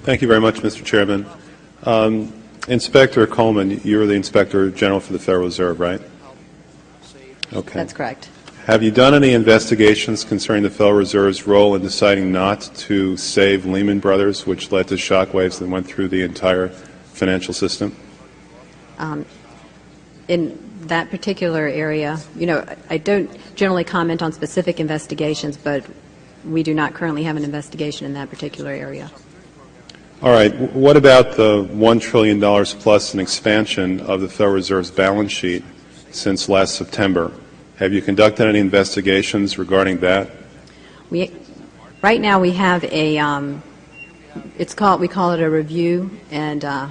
Thank you very much, Mr. Chairman. Inspector Coleman, you're the Inspector General for the Federal Reserve, right? Okay. That's correct. Have you done any investigations concerning the Federal Reserve's role in deciding not to save Lehman Brothers, which led to shockwaves that went through the entire financial system? In that particular area, I don't generally comment on specific investigations, but we do not currently have an investigation in that particular area. All right. What about the $1 trillion plus in expansion of the Federal Reserve's balance sheet since last September? Have you conducted any investigations regarding that? Right now we have we call it a review, and so I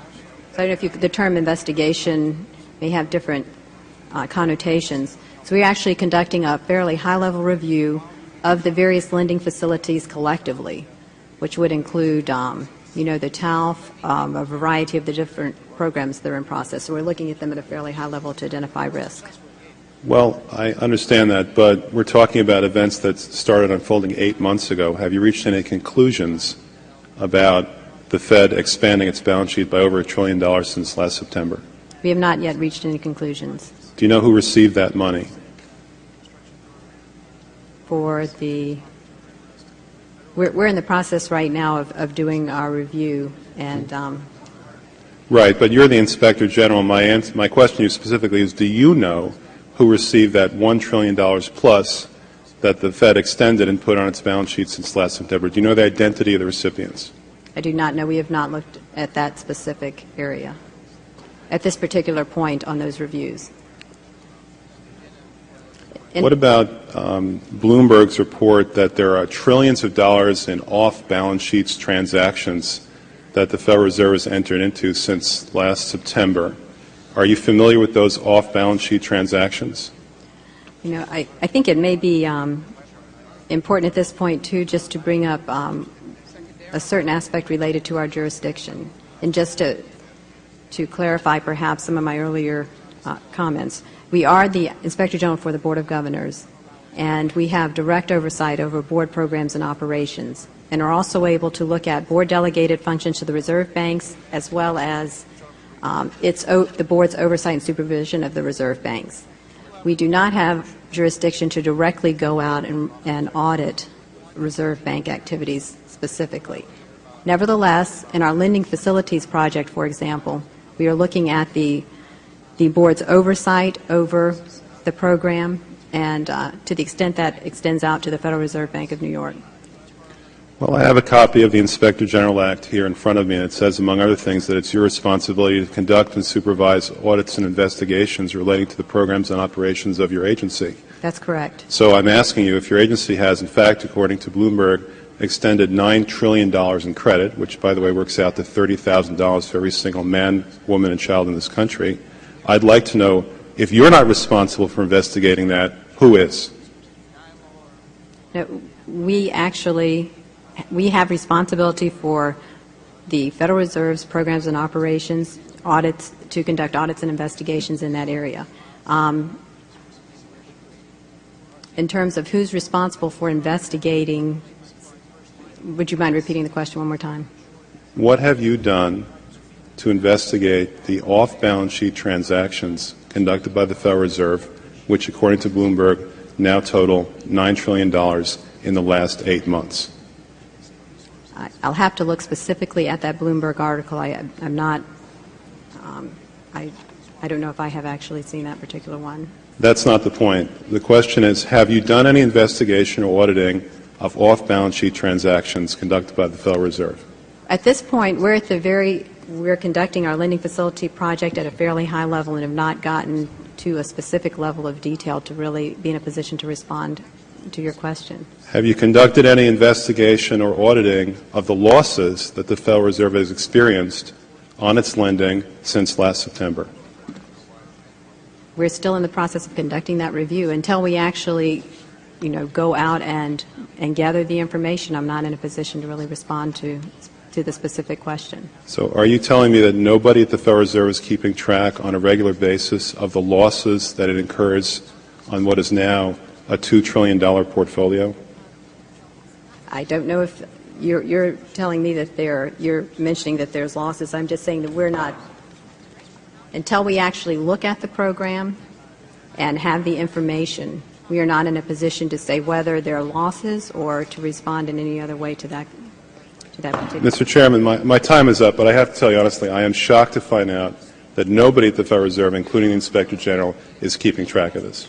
don't know if the term investigation may have different connotations. So we're actually conducting a fairly high-level review of the various lending facilities collectively, which would include, the TALF, a variety of the different programs that are in process. So we're looking at them at a fairly high level to identify risk. Well, I understand that, but we're talking about events that started unfolding 8 months ago. Have you reached any conclusions about the Fed expanding its balance sheet by over $1 trillion since last September? We have not yet reached any conclusions. Do you know who received that money? We're in the process right now of doing our review, and Right, but you're the Inspector General. My question to you specifically is, do you know who received that $1 trillion plus that the Fed extended and put on its balance sheet since last September? Do you know the identity of the recipients? I do not know. We have not looked at that specific area at this particular point on those reviews. What about Bloomberg's report that there are trillions of dollars in off-balance sheets transactions that the Federal Reserve has entered into since last September? Are you familiar with those off-balance sheet transactions? I think it may be important at this point, too, just to bring up a certain aspect related to our jurisdiction. And just to clarify perhaps some of my earlier comments, we are the Inspector General for the Board of Governors, and we have direct oversight over board programs and operations, and are also able to look at board-delegated functions to the reserve banks, as well as the board's oversight and supervision of the reserve banks. We do not have jurisdiction to directly go out and audit reserve bank activities specifically. Nevertheless, in our lending facilities project, for example, we are looking at the board's oversight over the program, and to the extent that extends out to the Federal Reserve Bank of New York. Well, I have a copy of the Inspector General Act here in front of me, and it says, among other things, that it's your responsibility to conduct and supervise audits and investigations relating to the programs and operations of your agency. That's correct. So I'm asking you if your agency has, in fact, according to Bloomberg, extended $9 trillion in credit, which, by the way, works out to $30,000 for every single man, woman, and child in this country. I'd like to know, if you're not responsible for investigating that, who is? No, we have responsibility for the Federal Reserve's programs and operations, audits, to conduct audits and investigations in that area. In terms of who's responsible for investigating, would you mind repeating the question one more time? What have you done to investigate the off-balance sheet transactions conducted by the Federal Reserve, which, according to Bloomberg, now total $9 trillion in the last 8 months? I'll have to look specifically at that Bloomberg article. I'm not, I don't know if I have actually seen that particular one. That's not the point. The question is, have you done any investigation or auditing of off-balance sheet transactions conducted by the Federal Reserve? At this point, we're conducting our lending facility project at a fairly high level and have not gotten to a specific level of detail to really be in a position to respond to your question. Have you conducted any investigation or auditing of the losses that the Federal Reserve has experienced on its lending since last September? We're still in the process of conducting that review. Until we actually, go out and gather the information, I'm not in a position to really respond to the specific question. So are you telling me that nobody at the Federal Reserve is keeping track on a regular basis of the losses that it incurs on what is now a $2 trillion portfolio? I don't know if you're telling me that you're mentioning that there's losses. I'm just saying that we're not, until we actually look at the program and have the information, we are not in a position to say whether there are losses or to respond in any other way to that particular. Mr. Chairman, my time is up, but I have to tell you honestly, I am shocked to find out that nobody at the Federal Reserve, including the Inspector General, is keeping track of this.